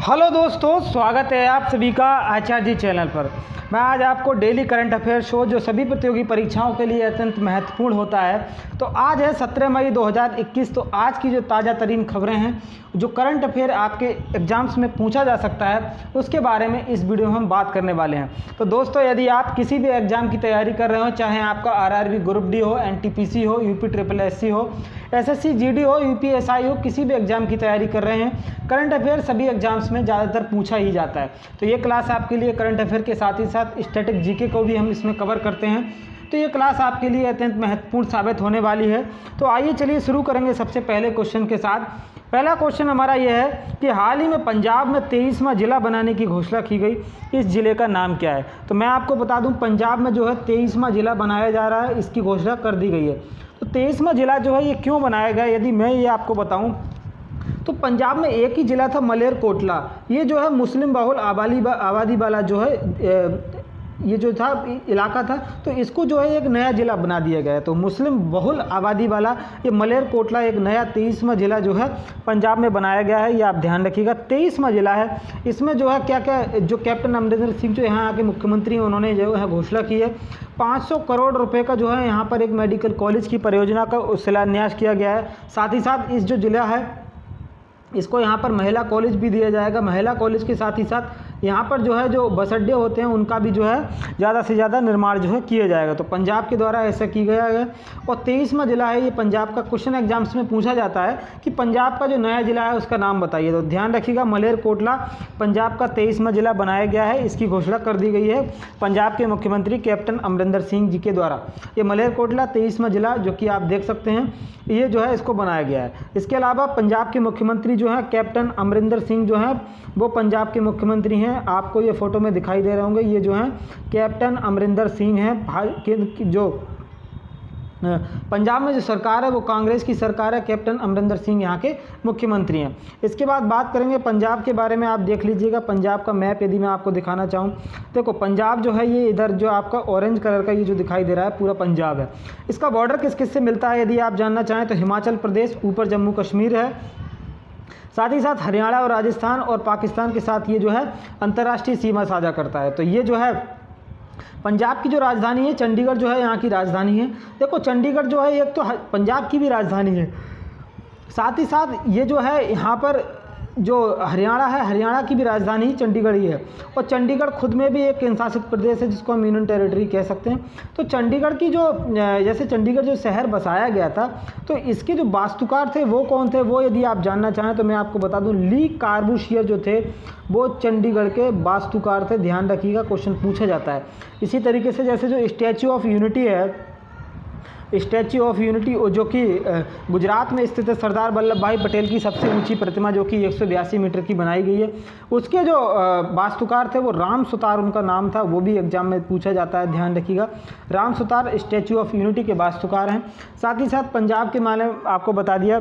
Hello दोस्तों, स्वागत है आप सभी का आचार्य जी चैनल पर। मैं आज आपको डेली करंट अफेयर शो जो सभी प्रतियोगी परीक्षाओं के लिए अत्यंत महत्वपूर्ण होता है। तो आज है 17 मई 2021। तो आज की जो ताज़ा तरीन खबरें हैं, जो करंट अफेयर आपके एग्जाम्स में पूछा जा सकता है, उसके बारे में इस वीडियो में हम बात करने वाले हैं। तो दोस्तों, यदि आप किसी भी एग्जाम की तैयारी कर रहे हो, चाहे आपका आरआरबी ग्रुप डी हो, एनटीपीसी हो, यूपी ट्रिपल एससी हो, एसएससी जीडी हो, यूपीएसआई हो, किसी भी एग्जाम की तैयारी कर रहे हैं, करंट अफेयर सभी एग्जाम्स में ज़्यादातर पूछा ही जाता है। तो ये क्लास आपके लिए करंट अफेयर के साथ ही साथ स्टैटिक जीके को भी हम इसमें कवर करते हैं। तो ये क्लास आपके लिए अत्यंत महत्वपूर्ण साबित होने वाली है। तो आइए चलिए शुरू करेंगे सबसे पहले क्वेश्चन के साथ। पहला क्वेश्चन हमारा यह है कि हाल ही में पंजाब में 23वां जिला बनाने की घोषणा की गई, इस जिले का नाम क्या है? तो मैं आपको बता दूं, पंजाब में जो है 23वां जिला बनाया जा रहा है, इसकी घोषणा कर दी गई है। तो 23वां जिला जो है ये क्यों बनाया गया, यदि मैं ये आपको बताऊं तो पंजाब में एक ही जिला था मलेरकोटला। ये जो है मुस्लिम बहुल आबादी वाला जो है ये जो था इलाका था, तो इसको जो है एक नया ज़िला बना दिया गया है। तो मुस्लिम बहुल आबादी वाला ये मलेरकोटला एक नया 23वां ज़िला जो है पंजाब में बनाया गया है। ये आप ध्यान रखिएगा, 23वां ज़िला है। इसमें जो है क्या क्या, जो कैप्टन अमरिंदर सिंह जो यहाँ के मुख्यमंत्री हैं, उन्होंने जो है घोषणा की है 500 करोड़ रुपए का जो है यहाँ पर एक मेडिकल कॉलेज की परियोजना का शिलान्यास किया गया है। साथ ही साथ इस जो ज़िला है इसको यहाँ पर महिला कॉलेज भी दिया जाएगा। महिला कॉलेज के साथ ही साथ यहाँ पर जो है जो बस अड्डे होते हैं उनका भी जो है ज़्यादा से ज़्यादा निर्माण जो है किया जाएगा। तो पंजाब के द्वारा ऐसा किया गया है। और 23वां जिला है ये पंजाब का। क्वेश्चन एग्जाम्स में पूछा जाता है कि पंजाब का जो नया जिला है उसका नाम बताइए। तो ध्यान रखिएगा, मलेरकोटला पंजाब का 23वां जिला बनाया गया है। इसकी घोषणा कर दी गई है पंजाब के मुख्यमंत्री कैप्टन अमरिंदर सिंह जी के द्वारा। ये मलेरकोटला 23वां जिला जो कि आप देख सकते हैं, ये जो है इसको बनाया गया है। इसके अलावा पंजाब के मुख्यमंत्री जो हैं कैप्टन अमरिंदर सिंह जो हैं वो पंजाब के मुख्यमंत्री हैं। आपको ये फ़ोटो में दिखाई दे रहे होंगे, ये जो हैं कैप्टन अमरिंदर सिंह हैं। जो पंजाब में जो सरकार है वो कांग्रेस की सरकार है। कैप्टन अमरिंदर सिंह यहाँ के मुख्यमंत्री हैं। इसके बाद बात करेंगे पंजाब के बारे में। आप देख लीजिएगा पंजाब का मैप यदि मैं आपको दिखाना चाहूँ, देखो पंजाब जो है ये इधर जो आपका ऑरेंज कलर का ये जो दिखाई दे रहा है पूरा पंजाब है। इसका बॉर्डर किस किस से मिलता है यदि आप जानना चाहें तो हिमाचल प्रदेश, ऊपर जम्मू कश्मीर है, साथ ही साथ हरियाणा और राजस्थान और पाकिस्तान के साथ ये जो है अंतर्राष्ट्रीय सीमा साझा करता है। तो ये जो है पंजाब की जो राजधानी है, चंडीगढ़ जो है यहाँ की राजधानी है। देखो चंडीगढ़ जो है एक तो पंजाब की भी राजधानी है, साथ ही साथ ये जो है यहाँ पर जो हरियाणा है, हरियाणा की भी राजधानी चंडीगढ़ ही है। और चंडीगढ़ खुद में भी एक केंद्र शासित प्रदेश है जिसको हम यूनियन टेरिटरी कह सकते हैं। तो चंडीगढ़ की जो जैसे चंडीगढ़ जो शहर बसाया गया था, तो इसके जो वास्तुकार थे वो कौन थे, वो यदि आप जानना चाहें तो मैं आपको बता दूं, ली कार्बूशियर जो थे वो चंडीगढ़ के वास्तुकार थे। ध्यान रखिएगा, क्वेश्चन पूछा जाता है। इसी तरीके से जैसे जो स्टैच्यू ऑफ यूनिटी है, स्टैच्यू ऑफ यूनिटी जो कि गुजरात में स्थित है, सरदार वल्लभ भाई पटेल की सबसे ऊंची प्रतिमा जो कि 182 मीटर की बनाई गई है, उसके जो वास्तुकार थे वो राम सुतार उनका नाम था। वो भी एग्जाम में पूछा जाता है, ध्यान रखिएगा। Ram Sutar statue of unity के वास्तुकार हैं। साथ ही साथ पंजाब के माने आपको बता दिया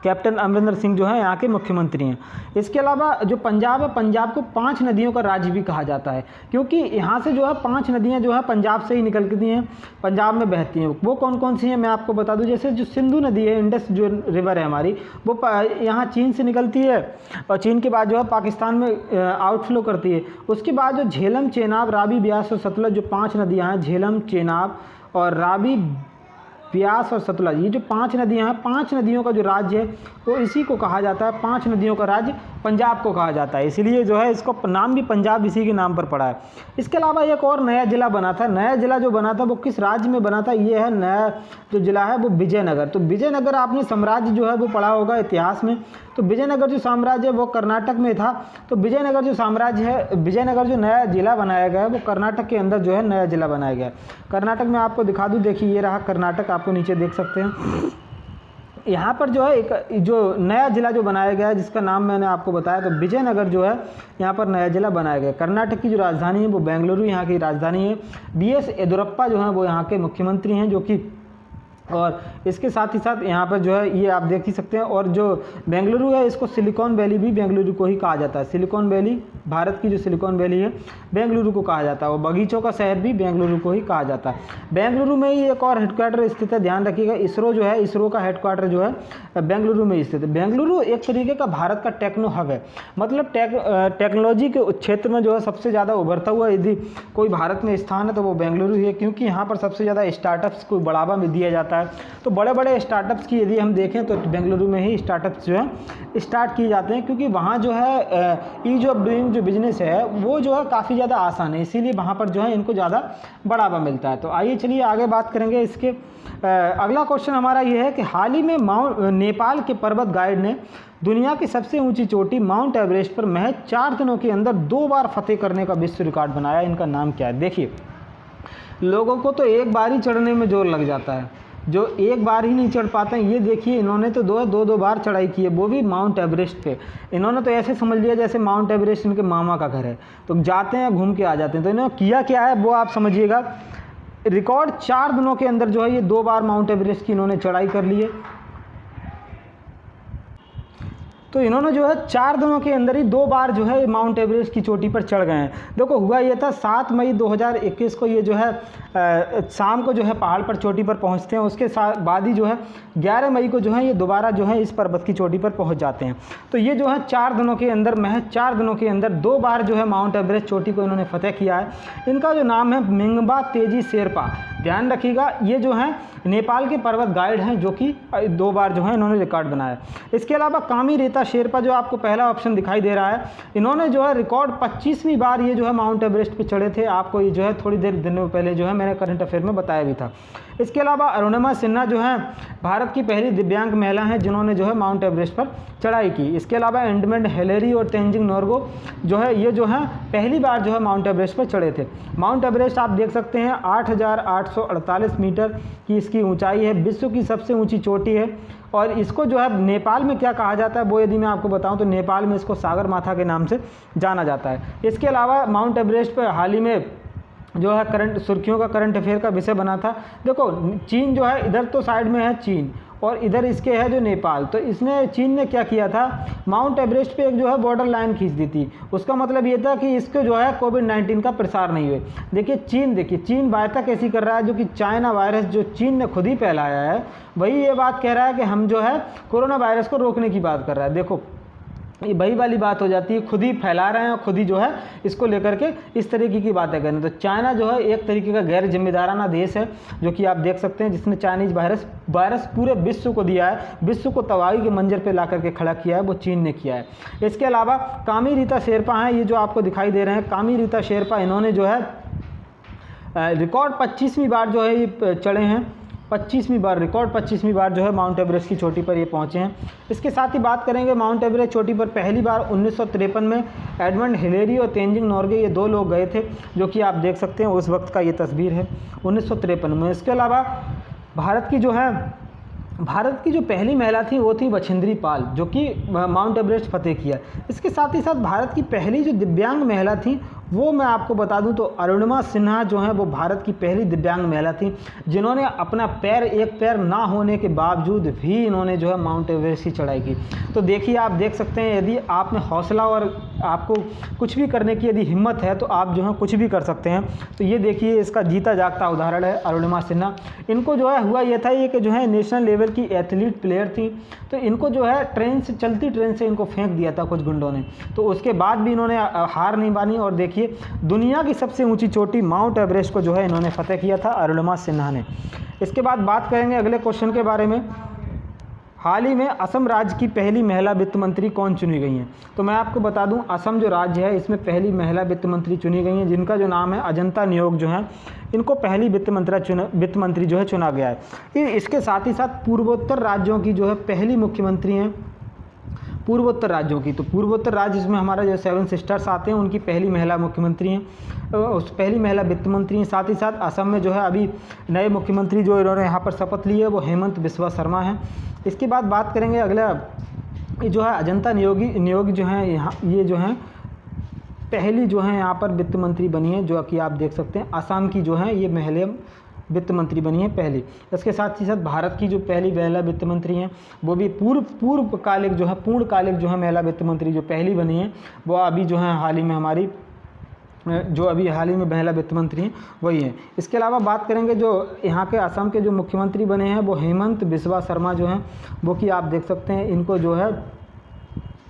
कैप्टन अमरिंदर सिंह जो है यहाँ के मुख्यमंत्री हैं। इसके अलावा जो पंजाब है, पंजाब को 5 नदियों का राज्य भी कहा जाता है, क्योंकि यहाँ से जो है 5 नदियाँ जो है पंजाब से ही निकलती हैं, पंजाब में बहती हैं। वो कौन कौन सी हैं मैं आपको बता दूँ। जैसे जो सिंधु नदी है, इंडस जो रिवर है हमारी, वो यहाँ चीन से निकलती है और चीन के बाद जो है पाकिस्तान में आउटफ्लो करती है। उसके बाद जो झेलम, चेनाब, रावी, ब्यास और सतलज जो 5 नदियाँ हैं, झेलम, चेनाब और रावी, ब्यास और सतलज, ये जो 5 नदियां हैं, 5 नदियों का जो राज्य है वो इसी को कहा जाता है। 5 नदियों का राज्य पंजाब को कहा जाता है, इसीलिए जो है इसको नाम भी पंजाब इसी के नाम पर पड़ा है। इसके अलावा एक और नया जिला बना था। नया जिला जो बना था वो किस राज्य में बना था, ये है नया जो जिला है वो विजयनगर। तो विजयनगर आपने साम्राज्य जो है वो पढ़ा होगा इतिहास में। तो विजयनगर जो साम्राज्य है वो कर्नाटक में था। तो विजयनगर जो साम्राज्य है, विजयनगर जो नया जिला बनाया गया है वो कर्नाटक के अंदर जो है नया जिला बनाया गया है। कर्नाटक में आपको दिखा दूँ, देखिए ये रहा कर्नाटक, आपको नीचे देख सकते हैं। यहाँ पर जो है एक जो नया ज़िला जो बनाया गया है जिसका नाम मैंने आपको बताया, तो विजयनगर जो है यहाँ पर नया ज़िला बनाया गया है। कर्नाटक की जो राजधानी है वो बेंगलुरु यहाँ की राजधानी है। BS येदियुरप्पा जो है वो यहाँ के मुख्यमंत्री हैं, जो कि और इसके साथ ही साथ यहाँ पर जो है ये आप देख ही सकते हैं। और जो बेंगलुरु है इसको सिलिकॉन वैली भी बेंगलुरु को ही कहा जाता है। सिलिकॉन वैली, भारत की जो सिलिकॉन वैली है बेंगलुरु को कहा जाता है। और बगीचों का शहर भी बेंगलुरु को ही कहा जाता है। बेंगलुरु में ही एक और हेडक्वार्टर स्थित है, ध्यान रखिएगा, इसरो जो है, इसरो का हेडक्वार्टर जो है बेंगलुरु में स्थित है। बेंगलुरु एक तरीके का भारत का टेक्नो हब है, मतलब टेक्नोलॉजी के क्षेत्र में जो है सबसे ज़्यादा उभरता हुआ यदि कोई भारत में स्थान है तो वो बेंगलुरु ही है, क्योंकि यहाँ पर सबसे ज़्यादा स्टार्टअप्स को बढ़ावा में दिया जाता है। तो बड़े बड़े स्टार्टअप्स की यदि हम देखें तो बेंगलुरु में ही स्टार्टअप्स जो है स्टार्ट किए जाते हैं, क्योंकि वहाँ जो है ईज ऑफ डूइंग जो बिजनेस है वो जो है काफ़ी ज़्यादा आसान है, इसीलिए वहाँ पर जो है इनको ज़्यादा बढ़ावा मिलता है। तो आइए चलिए आगे बात करेंगे इसके। अगला क्वेश्चन हमारा ये है कि हाल ही में नेपाल के पर्वत गाइड ने दुनिया की सबसे ऊंची चोटी माउंट एवरेस्ट पर महज 4 दिनों के अंदर 2 बार फतेह करने का विश्व रिकॉर्ड बनाया। इनका नाम क्या है? देखिए, लोगों को तो एक बार ही चढ़ने में जोर लग जाता है, जो एक बार ही नहीं चढ़ पाते हैं। ये देखिए, इन्होंने तो दो बार चढ़ाई की है, वो भी माउंट एवरेस्ट पे। इन्होंने तो ऐसे समझ लिया जैसे माउंट एवरेस्ट इनके मामा का घर है, तो जाते हैं घूम के आ जाते हैं। तो इन्होंने किया क्या है वो आप समझिएगा। रिकॉर्ड 4 दिनों के अंदर जो है ये 2 बार माउंट एवरेस्ट की इन्होंने चढ़ाई कर ली है। तो इन्होंने जो है 4 दिनों के अंदर ही 2 बार जो है माउंट एवरेस्ट की चोटी पर चढ़ गए हैं। देखो, हुआ ये था 7 मई 2021 को ये जो है शाम को जो है पहाड़ पर चोटी पर पहुंचते हैं। उसके साथ बाद ही जो है 11 मई को जो है ये दोबारा जो है इस पर्वत की चोटी पर पहुंच जाते हैं। तो ये जो है 4 दिनों के अंदर, महज 4 दिनों के अंदर 2 बार जो है माउंट एवरेस्ट चोटी को इन्होंने फतेह किया है। इनका जो नाम है मिंगबा तेजी शेरपा। ध्यान रखिएगा, ये जो है नेपाल के पर्वत गाइड हैं जो कि 2 बार जो है इन्होंने रिकॉर्ड बनाया। इसके अलावा कामी रीता शेरपा जो आपको पहला ऑप्शन दिखाई दे रहा है, इन्होंने जो है रिकॉर्ड 25वीं बार ये जो है माउंट एवरेस्ट पे चढ़े थे। आपको ये जो है थोड़ी देर दिनों पहले जो है मैंने करंट अफेयर में बताया भी था। इसके अलावा अरुणिमा सिन्हा जो है भारत की पहली दिव्यांग महिला हैं जिन्होंने जो है माउंट एवरेस्ट पर चढ़ाई की। इसके अलावा एडमंड हिलेरी और तेंजिंग नोर्गे जो है ये जो है पहली बार जो है माउंट एवरेस्ट पर चढ़े थे। माउंट एवरेस्ट आप देख सकते हैं 8,848 मीटर की इसकी ऊंचाई है, विश्व की सबसे ऊंची चोटी है। और इसको जो है नेपाल में क्या कहा जाता है वो यदि मैं आपको बताऊं तो नेपाल में इसको सागर माथा के नाम से जाना जाता है। इसके अलावा माउंट एवरेस्ट पर हाल ही में जो है करंट सुर्खियों का करंट अफेयर का विषय बना था। देखो, चीन जो है इधर तो साइड में है चीन और इधर इसके है जो नेपाल। तो इसने चीन ने क्या किया था, माउंट एवरेस्ट पे एक जो है बॉर्डर लाइन खींच दी थी। उसका मतलब ये था कि इसको जो है कोविड-19 का प्रसार नहीं हुए। देखिए चीन वायता कैसी कर रहा है, जो कि चाइना वायरस जो चीन ने खुद ही फैलाया है, वही ये बात कह रहा है कि हम जो है कोरोना वायरस को रोकने की बात कर रहा है। देखो, ये वही वाली बात हो जाती है, खुद ही फैला रहे हैं और खुद ही जो है इसको लेकर के इस तरीके की बातें करें। तो चाइना जो है एक तरीके का गैर जिम्मेदाराना देश है, जो कि आप देख सकते हैं, जिसने चाइनीज वायरस पूरे विश्व को दिया है, विश्व को तबाही के मंजर पे ला करके खड़ा किया है, वो चीन ने किया है। इसके अलावा कामी रीता शेरपा हैं, ये जो आपको दिखाई दे रहे हैं कामी रीता शेरपा, इन्होंने जो है रिकॉर्ड 25वीं बार जो है ये चढ़े हैं। 25वीं बार रिकॉर्ड 25वीं बार जो है माउंट एवरेस्ट की चोटी पर ये पहुंचे हैं। इसके साथ ही बात करेंगे माउंट एवरेस्ट चोटी पर पहली बार 1953 में एडमंड हिलेरी और तेंजिंग नोर्गे ये 2 लोग गए थे, जो कि आप देख सकते हैं उस वक्त का ये तस्वीर है 1953 में। इसके अलावा भारत की जो पहली महिला थी वो थी बछेंद्री पाल, जो कि माउंट एवरेस्ट फतेह किया। इसके साथ ही साथ भारत की पहली जो दिव्यांग महिला थी वो मैं आपको बता दूं तो अरुणिमा सिन्हा जो है वो भारत की पहली दिव्यांग महिला थी, जिन्होंने अपना एक पैर ना होने के बावजूद भी इन्होंने जो है माउंट एवरेस्ट की चढ़ाई की। तो देखिए, आप देख सकते हैं यदि आप में हौसला और आपको कुछ भी करने की यदि हिम्मत है तो आप जो है कुछ भी कर सकते हैं। तो ये देखिए, इसका जीता जागता उदाहरण है अरुणिमा सिन्हा। इनको जो है हुआ ये था ये कि जो है नेशनल लेवल की एथलीट प्लेयर थी, तो इनको जो है चलती ट्रेन से इनको फेंक दिया था कुछ गुंडों ने। तो उसके बाद भी इन्होंने हार नहीं मानी और देखिए दुनिया की सबसे ऊंची चोटी माउंट एवरेस्ट को जो है इन्होंने फतेह किया था अरुणिमा सिन्हा ने। इसके बाद बात करेंगे अगले क्वेश्चन के बारे में। हाल ही में असम राज्य की पहली महिला वित्त मंत्री कौन चुनी गई हैं? तो मैं आपको बता दूं, असम जो राज्य है इसमें पहली महिला वित्त मंत्री चुनी गई हैं, जिनका जो नाम है अजंता नियोग जो है, इनको पहली वित्त मंत्री जो है चुना गया है। इसके साथ ही साथ पूर्वोत्तर राज्यों की जो है पहली मुख्यमंत्री हैं पूर्वोत्तर राज्यों की। तो पूर्वोत्तर राज्य जिसमें हमारा जो 7 सिस्टर्स आते हैं उनकी पहली महिला मुख्यमंत्री हैं, उस पहली महिला वित्त मंत्री हैं। साथ ही साथ असम में जो है अभी नए मुख्यमंत्री जो इन्होंने यहाँ पर शपथ ली है वो हेमंत बिस्वा शर्मा हैं। इसके बाद बात करेंगे अगला, ये जो है अजंता नियोग जो है यहाँ ये जो है पहली जो है यहाँ पर वित्त मंत्री बनी है, जो कि आप देख सकते हैं असम की जो है ये वित्त मंत्री बनी है पहली। इसके साथ ही साथ भारत की जो पहली महिला वित्त मंत्री हैं वो भी पूर्णकालिक जो है महिला वित्त मंत्री जो पहली बनी है वो अभी जो है हाल ही में महिला वित्त मंत्री हैं वही है। इसके अलावा बात करेंगे जो यहाँ के असम के जो मुख्यमंत्री बने हैं वो हेमंत बिस्वा शर्मा जो हैं वो कि आप देख सकते हैं इनको जो है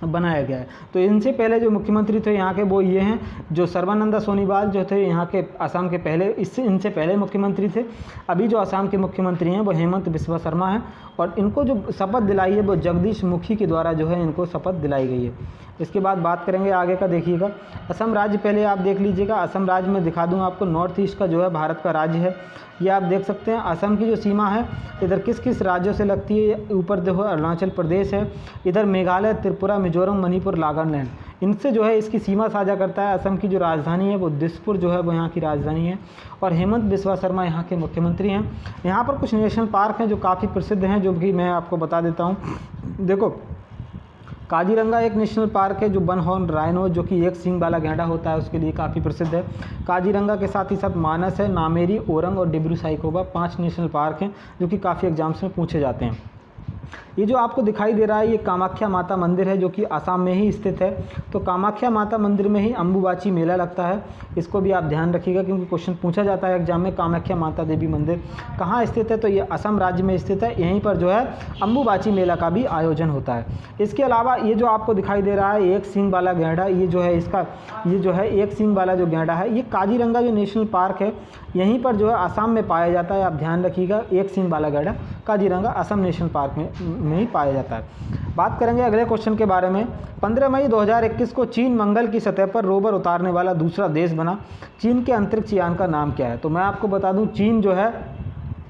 बनाया गया है। तो इनसे पहले जो मुख्यमंत्री थे यहाँ के वो ये हैं जो सर्बानंद सोनोवाल जो थे यहाँ के असम के पहले इनसे पहले मुख्यमंत्री थे। अभी जो असम के मुख्यमंत्री हैं वो हेमंत बिस्वा शर्मा हैं और इनको जो शपथ दिलाई है वो जगदीश मुखी के द्वारा जो है इनको शपथ दिलाई गई है। इसके बाद बात करेंगे आगे का, देखिएगा असम राज्य पहले आप देख लीजिएगा। असम राज्य में दिखा दूँ आपको, नॉर्थ ईस्ट का जो है भारत का राज्य है। ये आप देख सकते हैं असम की जो सीमा है इधर किस किस राज्यों से लगती है। ऊपर देखो अरुणाचल प्रदेश है, इधर मेघालय, त्रिपुरा, मिजोरम, मणिपुर, नागालैंड, इनसे जो है इसकी सीमा साझा करता है। असम की जो राजधानी है वो दिसपुर जो है वो यहाँ की राजधानी है और हेमंत बिस्वा शर्मा यहाँ के मुख्यमंत्री हैं। यहाँ पर कुछ नेशनल पार्क हैं जो काफ़ी प्रसिद्ध हैं, जो कि मैं आपको बता देता हूँ। देखो काजीरंगा एक नेशनल पार्क है जो वन हॉर्न राइनो जो कि एक सींग वाला गैंडा होता है उसके लिए काफ़ी प्रसिद्ध है। काजीरंगा के साथ ही साथ मानस है, नामेरी, ओरंग और डिब्रू साइखोवा 5 नेशनल पार्क हैं जो कि काफ़ी एग्जाम्स में पूछे जाते हैं। ये जो आपको दिखाई दे रहा है ये कामाख्या माता मंदिर है जो कि असम में ही स्थित है। तो कामाख्या माता मंदिर में ही अम्बुबाची मेला लगता है, इसको भी आप ध्यान रखिएगा क्योंकि क्वेश्चन पूछा जाता है एग्जाम में। कामाख्या माता देवी मंदिर कहाँ स्थित है, तो ये असम राज्य में स्थित है। यहीं पर जो है अम्बुबाची मेला का भी आयोजन होता है। इसके अलावा ये जो आपको दिखाई दे रहा है एक सींग वाला गैंडा, ये जो है एक सींग वाला जो गैंडा है ये काजीरंगा जो नेशनल पार्क है यहीं पर जो है असम में पाया जाता है। आप ध्यान रखिएगा एक सींग वाला गैंडा काजीरंगा असम नेशनल पार्क में ही पाया जाता है। बात करेंगे अगले क्वेश्चन के बारे में। 15 मई 2021 को चीन मंगल की सतह पर रोवर उतारने वाला दूसरा देश बना। चीन के अंतरिक्ष यान का नाम क्या है? तो मैं आपको बता दूं चीन जो है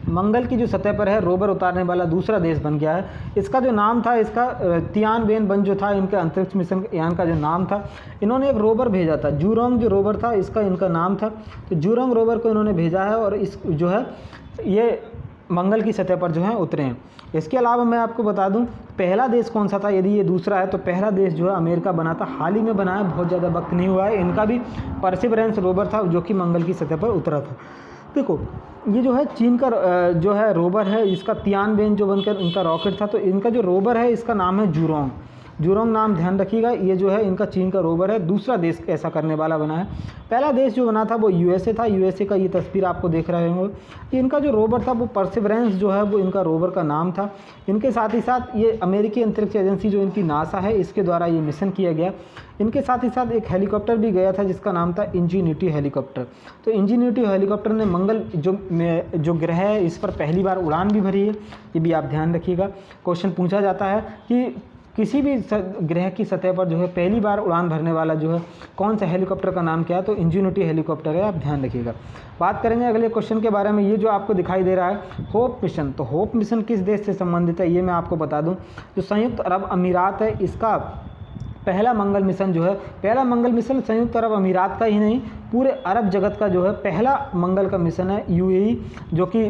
मंगल की जो सतह पर है रोवर उतारने वाला दूसरा देश बन गया है। इसका जो नाम था इसका तियानवेन जो था इनके अंतरिक्ष मिशन यान का जो नाम था, इन्होंने एक रोवर भेजा था जूरोंग जो रोवर था इसका इनका नाम था। तो जूरोंग रोवर को इन्होंने भेजा है और इस जो है ये मंगल की सतह पर जो है उतरे हैं। इसके अलावा मैं आपको बता दूं पहला देश कौन सा था, यदि ये दूसरा है तो पहला देश जो है अमेरिका बना था, हाल ही में बना है, बहुत ज़्यादा वक्त नहीं हुआ है। इनका भी परसिवरेंस रोवर था जो कि मंगल की सतह पर उतरा था। देखो ये जो है चीन का जो है रोवर है इसका तियानवेन जो बनकर इनका रॉकेट था, तो इनका जो रोवर है इसका नाम है जूरोंग। जूरोंग नाम ध्यान रखिएगा। ये जो है इनका चीन का रोवर है, दूसरा देश ऐसा करने वाला बना है। पहला देश जो बना था वो यूएसए था। यूएसए का ये तस्वीर आपको देख रहे होंगे। इनका जो रोवर था वो परसिवरेंस जो है वो इनका रोवर का नाम था। इनके साथ ही साथ ये अमेरिकी अंतरिक्ष एजेंसी जो इनकी नासा है इसके द्वारा ये मिशन किया गया। इनके साथ ही साथ एक हेलीकॉप्टर भी गया था जिसका नाम था इंजीन्यूटी हेलीकॉप्टर। तो इंजीन्यूटी हेलीकॉप्टर ने मंगल जो ग्रह है इस पर पहली बार उड़ान भी भरी है, ये भी आप ध्यान रखिएगा। क्वेश्चन पूछा जाता है कि किसी भी ग्रह की सतह पर जो है पहली बार उड़ान भरने वाला जो है कौन सा हेलीकॉप्टर का नाम क्या है, तो इंजीन्यूटी हेलीकॉप्टर है, आप ध्यान रखिएगा। बात करेंगे अगले क्वेश्चन के बारे में। ये जो आपको दिखाई दे रहा है होप मिशन, तो होप मिशन किस देश से संबंधित है ये मैं आपको बता दूं। जो संयुक्त अरब अमीरात है इसका पहला मंगल मिशन जो है, पहला मंगल मिशन संयुक्त अरब अमीरात का ही नहीं पूरे अरब जगत का जो है पहला मंगल का मिशन है यूएई, जो कि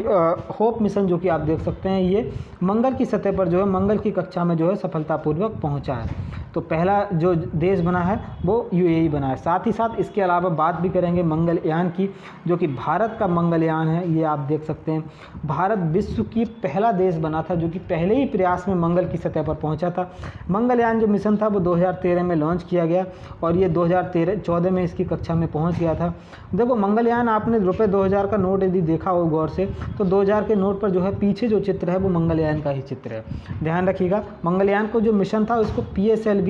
होप मिशन जो कि आप देख सकते हैं ये मंगल की सतह पर जो है मंगल की कक्षा में जो है सफलतापूर्वक पहुंचा है। तो पहला जो देश बना है वो यूएई बना है। साथ ही साथ इसके अलावा बात भी करेंगे मंगलयान की, जो कि भारत का मंगलयान है। ये आप देख सकते हैं भारत विश्व की पहला देश बना था जो कि पहले ही प्रयास में मंगल की सतह पर पहुंचा था। मंगलयान जो मिशन था वो 2013 में लॉन्च किया गया और ये 2014 में इसकी कक्षा में पहुंच गया था। देखो मंगलयान आपने रुपये 2000 का नोट यदि देखा हो गौर से तो 2000 के नोट पर जो है पीछे जो चित्र है वो मंगलयान का ही चित्र है, ध्यान रखिएगा। मंगलयान को जो मिशन था उसको PSLV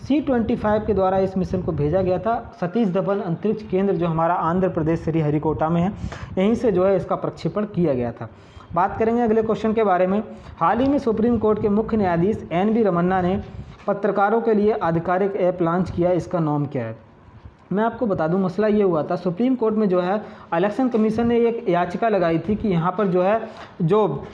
C-25 के द्वारा इस मिशन को भेजा गया था। सतीश धवन अंतरिक्ष केंद्र जो हमारा आंध्र प्रदेश श्रीहरिकोटा में है, यहीं से जो है इसका प्रक्षेपण किया गया था। बात करेंगे अगले क्वेश्चन के बारे में। हाल ही में सुप्रीम कोर्ट के मुख्य न्यायाधीश NV रमन्ना ने पत्रकारों के लिए आधिकारिक ऐप लॉन्च किया, इसका नाम क्या है? मैं आपको बता दूं मसला ये हुआ था, सुप्रीम कोर्ट में जो है इलेक्शन कमीशन ने एक याचिका लगाई थी कि यहाँ पर जो है जो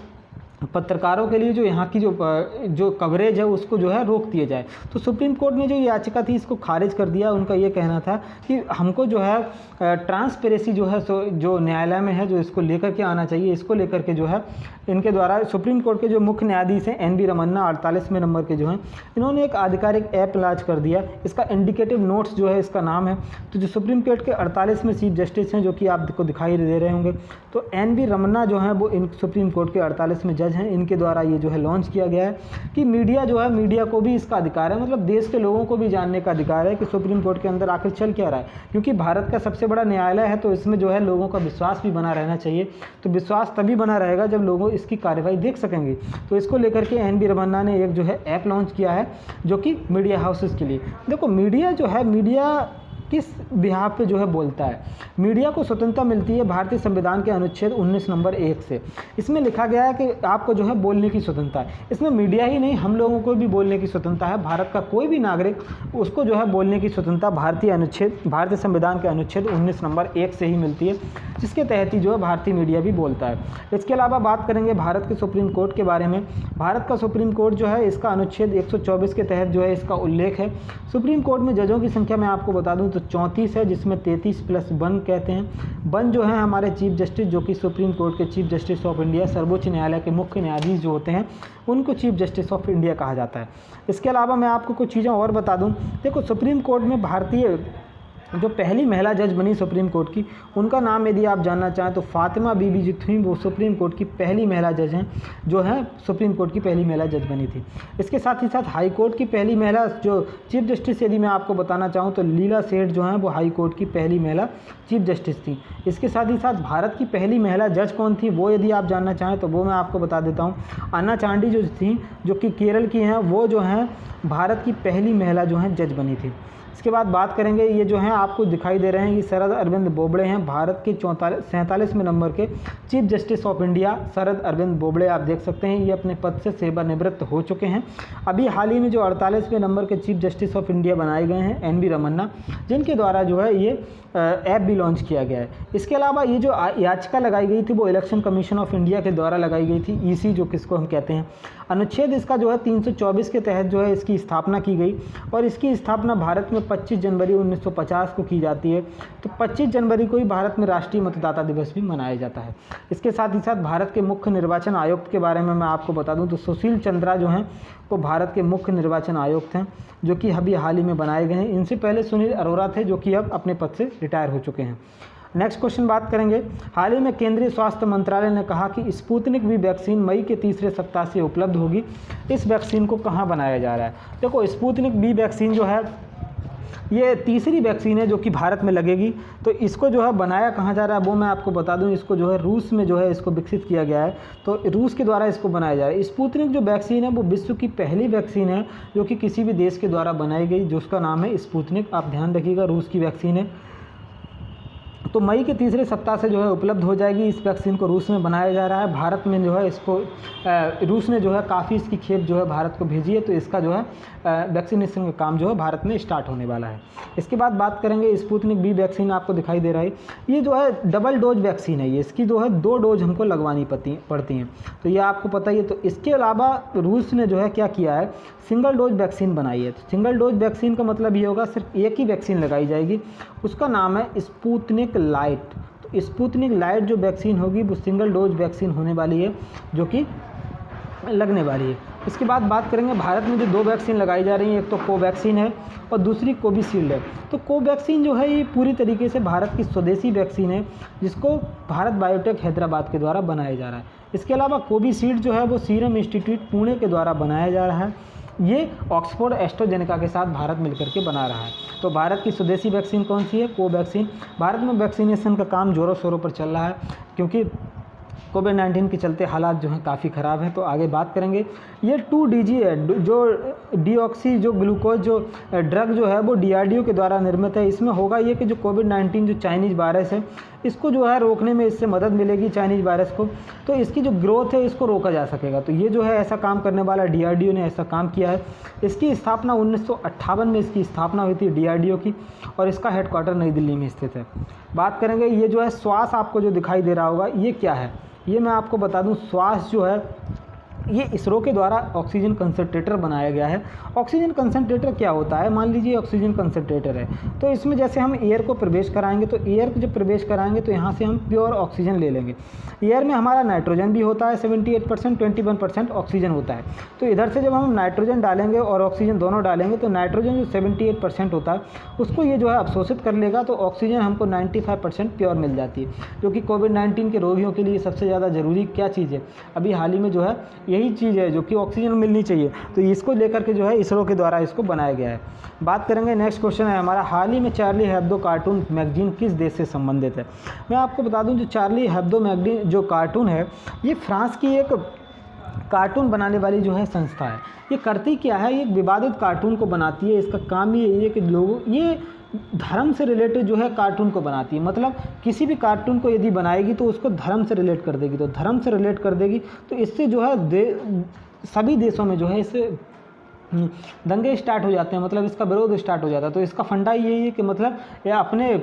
पत्रकारों के लिए जो यहाँ की जो कवरेज है उसको जो है रोक दिया जाए। तो सुप्रीम कोर्ट ने जो याचिका थी इसको खारिज कर दिया। उनका ये कहना था कि हमको जो है ट्रांसपेरेंसी जो है जो न्यायालय में है जो इसको लेकर के आना चाहिए, इसको लेकर के जो है इनके द्वारा सुप्रीम कोर्ट के जो मुख्य न्यायाधीश हैं NV रमन्ना 48वें नंबर के जो हैं, इन्होंने एक आधिकारिक ऐप लॉन्च कर दिया। इसका इंडिकेटिव नोट्स जो है इसका नाम है। तो जो सुप्रीम कोर्ट के 48वें चीफ जस्टिस हैं जो कि आपको दिखाई दे रहे होंगे, तो NV रमन्ना जो है वो इन सुप्रीम कोर्ट के 48वें जज हैं। इनके द्वारा ये जो है लॉन्च किया गया है कि मीडिया जो है, मीडिया को भी इसका अधिकार है, मतलब देश के लोगों को भी जानने का अधिकार है कि सुप्रीम कोर्ट के अंदर आखिर चल क्या रहा है। क्योंकि भारत का सबसे बड़ा न्यायालय है तो इसमें जो है लोगों का विश्वास भी बना रहना चाहिए। तो विश्वास तभी बना रहेगा जब लोग इसकी कार्यवाही देख सकेंगे। तो इसको लेकर के NV रमन्ना ने एक जो है ऐप लॉन्च किया है जो कि मीडिया हाउसेस के लिए। देखो मीडिया जो है, मीडिया किस बिहाफ पे जो है बोलता है। मीडिया को स्वतंत्रता मिलती है भारतीय संविधान के अनुच्छेद 19 नंबर 1 से। इसमें लिखा गया है कि आपको जो है बोलने की स्वतंत्रता है। इसमें मीडिया ही नहीं, हम लोगों को भी बोलने की स्वतंत्रता है। भारत का कोई भी नागरिक, उसको जो है बोलने की स्वतंत्रता भारतीय संविधान के अनुच्छेद 19 नंबर 1 से ही मिलती है, जिसके तहत ही जो है भारतीय मीडिया भी बोलता है। इसके अलावा बात करेंगे भारत के सुप्रीम कोर्ट के बारे में। भारत का सुप्रीम कोर्ट जो है इसका अनुच्छेद 124 के तहत जो है इसका उल्लेख है। सुप्रीम कोर्ट में जजों की संख्या मैं आपको बता दूं तो 34 है, जिसमें 33 + 1 कहते हैं। 1 जो है हमारे चीफ जस्टिस जो कि सुप्रीम कोर्ट के चीफ जस्टिस ऑफ इंडिया, सर्वोच्च न्यायालय के मुख्य न्यायाधीश जो होते हैं उनको चीफ जस्टिस ऑफ इंडिया कहा जाता है। इसके अलावा मैं आपको कुछ चीज़ें और बता दूं। देखो सुप्रीम कोर्ट में भारतीय जो पहली महिला जज बनी सुप्रीम कोर्ट की, उनका नाम यदि आप जानना चाहें तो फातिमा बीबी जो थी वो सुप्रीम कोर्ट की पहली महिला जज हैं, जो है सुप्रीम कोर्ट की पहली महिला जज बनी थी। इसके साथ ही साथ हाई कोर्ट की पहली महिला जो चीफ जस्टिस यदि मैं आपको बताना चाहूँ तो लीला सेठ जो हैं वो हाई कोर्ट की पहली महिला चीफ जस्टिस थी। इसके साथ ही साथ भारत की पहली महिला जज कौन थी वो यदि आप जानना चाहें तो वो मैं आपको बता देता हूँ। अन्ना चांडी जो थी, जो कि केरल की हैं, वो जो हैं भारत की पहली महिला जो हैं जज बनी थी। इसके बाद बात करेंगे, ये जो हैं आपको दिखाई दे रहे हैं, ये शरद अरविंद बोबड़े हैं, भारत के 47वें नंबर के chief justice of India. Sharad Arvind Bobde आप देख सकते हैं ये अपने पद से सेवानिवृत्त हो चुके हैं। अभी हाल ही में जो 48वें नंबर के चीफ जस्टिस ऑफ इंडिया बनाए गए हैं NV रमन्ना, जिनके द्वारा जो है ये ऐप भी लॉन्च किया गया है। इसके अलावा ये जो याचिका लगाई गई थी वो इलेक्शन कमीशन ऑफ इंडिया के द्वारा लगाई गई थी, EC जो किसको हम कहते हैं। अनुच्छेद इसका जो है 324 के तहत जो है इसकी स्थापना की गई और इसकी स्थापना भारत में 25 जनवरी 1950 को की जाती है। तो 25 जनवरी को ही भारत में राष्ट्रीय मतदाता दिवस भी मनाया जाता है। इसके साथ ही साथ भारत के मुख्य निर्वाचन आयुक्त के बारे में मैं आपको बता दूं तो सुशील चंद्रा जो हैं वो भारत के मुख्य निर्वाचन आयुक्त हैं, जो कि अभी हाल ही में बनाए गए हैं। इनसे पहले सुनील अरोड़ा थे, जो कि अब अपने पद से रिटायर हो चुके हैं। नेक्स्ट क्वेश्चन बात करेंगे। हाल ही में केंद्रीय स्वास्थ्य मंत्रालय ने कहा कि स्पुतनिक V वैक्सीन मई के तीसरे सप्ताह से उपलब्ध होगी। इस वैक्सीन को कहाँ बनाया जा रहा है? देखो स्पुतनिक V वैक्सीन जो है ये तीसरी वैक्सीन है जो कि भारत में लगेगी। तो इसको जो है बनाया कहाँ जा रहा है वो मैं आपको बता दूं। इसको जो है रूस में जो है इसको विकसित किया गया है, तो रूस के द्वारा इसको बनाया जा रहा है। स्पुतनिक जो वैक्सीन है वो विश्व की पहली वैक्सीन है जो कि किसी भी देश के द्वारा बनाई गई, जिसका नाम है स्पुतनिक। आप ध्यान रखिएगा, रूस की वैक्सीन है। तो मई के तीसरे सप्ताह से जो है उपलब्ध हो जाएगी। इस वैक्सीन को रूस में बनाया जा रहा है। भारत में जो है इसको रूस ने जो है काफ़ी इसकी खेप जो है भारत को भेजी है। तो इसका जो है वैक्सीनेशन का काम जो है भारत में स्टार्ट होने वाला है। इसके बाद बात करेंगे स्पुतनिक V वैक्सीन आपको दिखाई दे रहा है। ये जो है डबल डोज वैक्सीन है। ये इसकी जो है 2 डोज हमको लगवानी पड़ती हैं, तो ये आपको पता ही है। तो इसके अलावा रूस ने जो है क्या किया है, सिंगल डोज वैक्सीन बनाई है। तो सिंगल डोज वैक्सीन का मतलब ये होगा सिर्फ एक ही वैक्सीन लगाई जाएगी, उसका नाम है स्पुतनिक लाइट। तो स्पुतनिक लाइट जो वैक्सीन होगी वो सिंगल डोज वैक्सीन होने वाली है, जो कि लगने वाली है। इसके बाद बात करेंगे भारत में जो 2 वैक्सीन लगाई जा रही हैं, एक तो कोवैक्सीन है और दूसरी कोविशील्ड है। तो कोवैक्सीन जो है ये पूरी तरीके से भारत की स्वदेशी वैक्सीन है, जिसको भारत बायोटेक हैदराबाद के द्वारा बनाया जा रहा है। इसके अलावा कोविशील्ड जो है वो सीरम इंस्टीट्यूट पुणे के द्वारा बनाया जा रहा है। ये ऑक्सफोर्ड एस्ट्राजेनेका के साथ भारत मिलकर के बना रहा है। तो भारत की स्वदेशी वैक्सीन कौन सी है? कोवैक्सीन। भारत में वैक्सीनेशन का काम ज़ोरों शोरों पर चल रहा है, क्योंकि कोविड-19 के चलते हालात जो हैं काफ़ी ख़राब हैं। तो आगे बात करेंगे। ये 2DG है, जो डीऑक्सी जो ग्लूकोज जो ड्रग जो है वो DRDO के द्वारा निर्मित है। इसमें होगा ये कि जो कोविड-19 जो चाइनीज़ वायरस है, इसको जो है रोकने में इससे मदद मिलेगी चाइनीज़ वायरस को। तो इसकी जो ग्रोथ है इसको रोका जा सकेगा। तो ये जो है ऐसा काम करने वाला DRDO ने ऐसा काम किया है। इसकी स्थापना 1958 में इसकी स्थापना हुई थी DRDO की, और इसका हेडक्वार्टर नई दिल्ली में स्थित है। बात करेंगे ये जो है श्वास आपको जो दिखाई दे रहा होगा ये क्या है? ये मैं आपको बता दूं, श्वास जो है ये इसरो के द्वारा ऑक्सीजन कंसंट्रेटर बनाया गया है। ऑक्सीजन कंसंट्रेटर क्या होता है, मान लीजिए ऑक्सीजन कंसंट्रेटर है, तो इसमें जैसे हम एयर को प्रवेश कराएंगे, तो एयर को जब प्रवेश कराएंगे तो यहाँ से हम प्योर ऑक्सीजन ले लेंगे। एयर में हमारा नाइट्रोजन भी होता है 78%, 21% ऑक्सीजन होता है। तो इधर से जब हम नाइट्रोजन डालेंगे और ऑक्सीजन दोनों डालेंगे तो नाइट्रोजन जो 78% होता है उसको ये जो है अवशोषित कर लेगा, तो ऑक्सीजन हमको 95% प्योर मिल जाती है, जो कि कोविड-19 के रोगियों के लिए सबसे ज़्यादा ज़रूरी क्या चीज़ है, अभी हाल ही में जो है यही चीज़ है जो कि ऑक्सीजन मिलनी चाहिए। तो इसको लेकर के जो है इसरो के द्वारा इसको बनाया गया है। बात करेंगे, नेक्स्ट क्वेश्चन है हमारा, हाल ही में चार्ली हेब्दो कार्टून मैगजीन किस देश से संबंधित है। मैं आपको बता दूं, जो चार्ली हेब्दो मैगजीन जो कार्टून है ये फ्रांस की एक कार्टून बनाने वाली जो है संस्था है। ये करती क्या है, ये विवादित कार्टून को बनाती है। इसका काम ये है कि लोगों, ये धर्म से रिलेटेड जो है कार्टून को बनाती है, मतलब किसी भी कार्टून को यदि बनाएगी तो उसको धर्म से रिलेट कर देगी, तो धर्म से रिलेट कर देगी तो इससे जो है सभी देशों में जो है इससे दंगे स्टार्ट हो जाते हैं, मतलब इसका विरोध स्टार्ट हो जाता है। तो इसका फंडा यही है कि मतलब ये अपने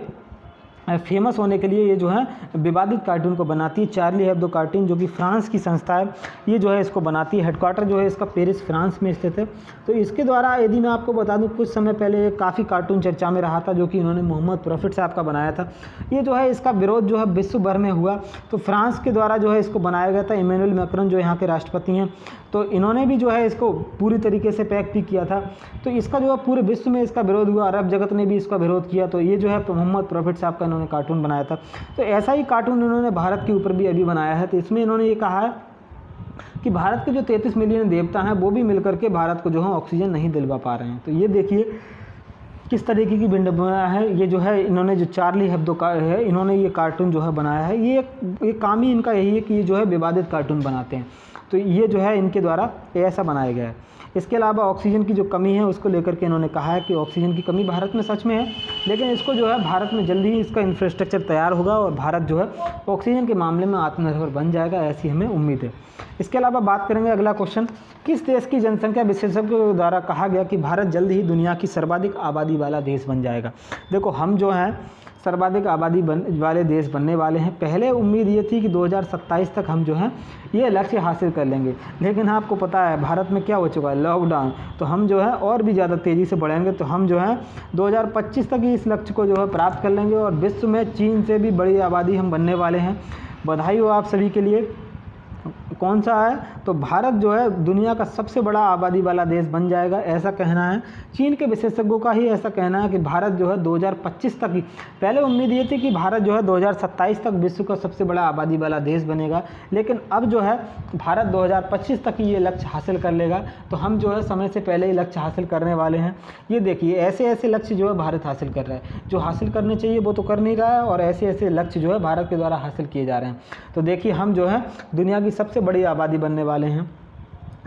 फेमस होने के लिए ये जो है विवादित कार्टून को बनाती है। चार्ली हेब्दो कार्टून जो कि फ्रांस की संस्था है, ये जो है इसको बनाती है। हेडक्वार्टर जो है इसका पेरिस फ्रांस में स्थित है। तो इसके द्वारा यदि मैं आपको बता दूं, कुछ समय पहले काफ़ी कार्टून चर्चा में रहा था जो कि इन्होंने मोहम्मद प्रॉफिट साहब का बनाया था। ये जो है इसका विरोध जो है विश्व भर में हुआ, तो फ्रांस के द्वारा जो है इसको बनाया गया था। इमैनुअल मैक्रोन जो यहाँ के राष्ट्रपति हैं, तो इन्होंने भी जो है इसको पूरी तरीके से पैक भी किया था। तो इसका जो है पूरे विश्व में इसका विरोध हुआ, अरब जगत ने भी इसका विरोध किया। तो ये जो है मोहम्मद प्रॉफिट साहब का इन्होंने कार्टून बनाया था। तो ऐसा ही कार्टून इन्होंने भारत के ऊपर भी अभी बनाया है। तो इसमें इन्होंने ये कहा है कि भारत के जो 33 मिलियन देवता हैं वो भी मिलकर के भारत को जो है ऑक्सीजन नहीं दिलवा पा रहे हैं। तो ये देखिए किस तरीके की विडंबना है। ये जो है इन्होंने जो चार्ली हेब्दो का है, इन्होंने ये कार्टून जो है बनाया है। ये काम ही इनका यही है कि ये जो है विवादित कार्टून बनाते हैं। तो ये जो है इनके द्वारा ऐसा बनाया गया है। इसके अलावा ऑक्सीजन की जो कमी है उसको लेकर के इन्होंने कहा है कि ऑक्सीजन की कमी भारत में सच में है, लेकिन इसको जो है भारत में जल्दी ही इसका इंफ्रास्ट्रक्चर तैयार होगा और भारत जो है ऑक्सीजन के मामले में आत्मनिर्भर बन जाएगा, ऐसी हमें उम्मीद है। इसके अलावा बात करेंगे अगला क्वेश्चन, किस देश की जनसंख्या विशेषज्ञों के द्वारा कहा गया कि भारत जल्द ही दुनिया की सर्वाधिक आबादी वाला देश बन जाएगा। देखो हम जो हैं सर्वाधिक आबादी वाले देश बनने वाले हैं। पहले उम्मीद ये थी कि 2027 तक हम जो हैं ये लक्ष्य हासिल कर लेंगे, लेकिन आपको पता है भारत में क्या हो चुका है, लॉकडाउन। तो हम जो है और भी ज़्यादा तेज़ी से बढ़ेंगे, तो हम जो है 2025 तक ही इस लक्ष्य को जो है प्राप्त कर लेंगे और विश्व में चीन से भी बड़ी आबादी हम बनने वाले हैं। बधाई हो आप सभी के लिए। कौन सा है, तो भारत जो है दुनिया का सबसे बड़ा आबादी वाला देश बन जाएगा, ऐसा कहना है। चीन के विशेषज्ञों का ही ऐसा कहना है कि भारत जो है 2025 तक ही, पहले उम्मीद ये थी कि भारत जो है 2027 तक विश्व का सबसे बड़ा आबादी वाला देश बनेगा, लेकिन अब जो है भारत 2025 तक ही ये लक्ष्य हासिल कर लेगा। तो हम जो है समय से पहले ही लक्ष्य हासिल करने वाले हैं। ये देखिए ऐसे ऐसे लक्ष्य जो है भारत हासिल कर रहा है, जो हासिल करने चाहिए वो तो कर नहीं रहा है, और ऐसे ऐसे लक्ष्य जो है भारत के द्वारा हासिल किए जा रहे हैं। तो देखिए हम जो है दुनिया की सबसे बड़ी आबादी बनने वाले हैं।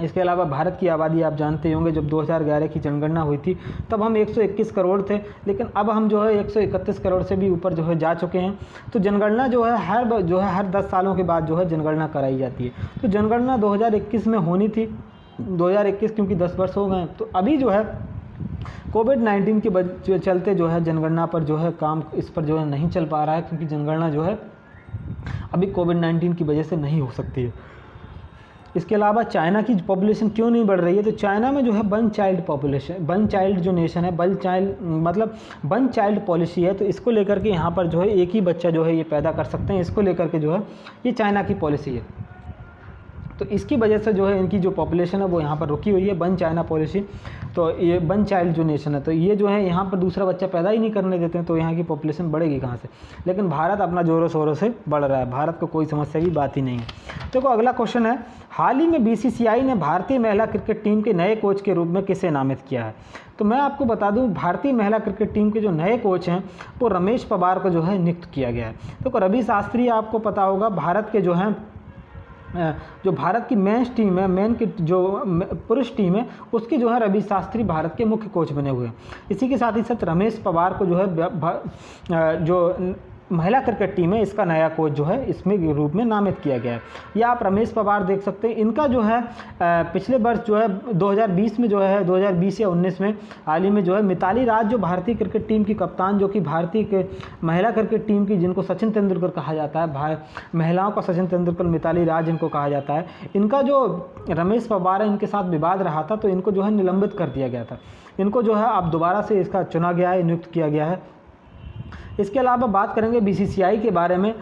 इसके अलावा भारत की आबादी आप जानते होंगे, जब 2011 की जनगणना हुई थी तब हम 121 करोड़ थे, लेकिन अब हम जो है 131 करोड़ से भी ऊपर जो है जा चुके हैं। तो जनगणना जो है हर 10 सालों के बाद जो है जनगणना कराई जाती है। तो जनगणना 2021 में होनी थी, 2021 क्योंकि 10 वर्ष हो गए, तो अभी जो है कोविड-19 के चलते जो है जनगणना पर जो है काम इस पर जो है नहीं चल पा रहा है, क्योंकि जनगणना जो है अभी कोविड-19 की वजह से नहीं हो सकती है। इसके अलावा चाइना की पॉपुलेशन क्यों नहीं बढ़ रही है, तो चाइना में जो है one child population, one child जो नेशन है, वन चाइल्ड पॉलिसी है। तो इसको लेकर के यहाँ पर जो है एक ही बच्चा जो है ये पैदा कर सकते हैं, इसको लेकर के जो है ये चाइना की पॉलिसी है। तो इसकी वजह से जो है इनकी जो पॉपुलेशन है वो यहाँ पर रुकी हुई है, वन चाइना पॉलिसी। तो ये वन चाइल्ड जो नेशन है, तो ये जो है यहाँ पर दूसरा बच्चा पैदा ही नहीं करने देते हैं, तो यहाँ की पॉपुलेशन बढ़ेगी कहाँ से। लेकिन भारत अपना ज़ोरों शोरों से बढ़ रहा है, भारत को कोई समस्या की बात ही नहीं है। देखो अगला क्वेश्चन है, हाल ही में BCCI ने भारतीय महिला क्रिकेट टीम के नए कोच के रूप में किसे नामित किया है। तो मैं आपको बता दूं, भारतीय महिला क्रिकेट टीम के जो नए कोच हैं वो रमेश पवार को जो है नियुक्त किया गया है। तो रवि शास्त्री आपको पता होगा, भारत के जो हैं जो भारत की मेंस टीम है, मेन की जो पुरुष टीम है उसकी जो है रवि शास्त्री भारत के मुख्य कोच बने हुए हैं। इसी के साथ ही साथ रमेश पवार को जो है जो महिला क्रिकेट टीम है, इसका नया कोच जो है इसमें के रूप में नामित किया गया है। या आप रमेश पवार देख सकते हैं, इनका जो है पिछले वर्ष जो है 2020 में जो है 2020 या 19 में हाल ही में जो है मिताली राज, जो भारतीय क्रिकेट टीम की कप्तान, जो कि भारतीय के महिला क्रिकेट टीम की, जिनको सचिन तेंदुलकर कहा जाता है, महिलाओं का सचिन तेंदुलकर, मिताली राज इनको कहा जाता है, इनका जो रमेश पवार है इनके साथ विवाद रहा था, तो इनको जो है निलंबित कर दिया गया था। इनको जो है अब दोबारा से इसका चुना गया है, नियुक्त किया गया है। इसके अलावा बात करेंगे बीसीसीआई के बारे में।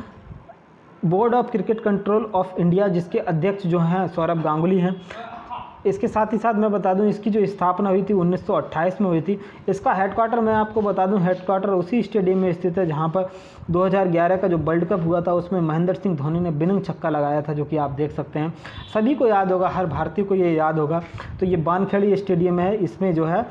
Board of cricket control of India, जिसके अध्यक्ष जो हैं सौरभ गांगुली हैं। इसके साथ ही साथ मैं बता दूं, इसकी जो स्थापना हुई थी 1928 में हुई थी। इसका हेडक्वार्टर मैं आपको बता दूं, हेडक्वार्टर उसी स्टेडियम में स्थित है जहां पर 2011 का जो वर्ल्ड कप हुआ था उसमें महेंद्र सिंह धोनी ने विनिंग छक्का लगाया था, जो कि आप देख सकते हैं। सभी को याद होगा, हर भारतीय को ये याद होगा। तो ये बानखेड़ी स्टेडियम है, इसमें जो है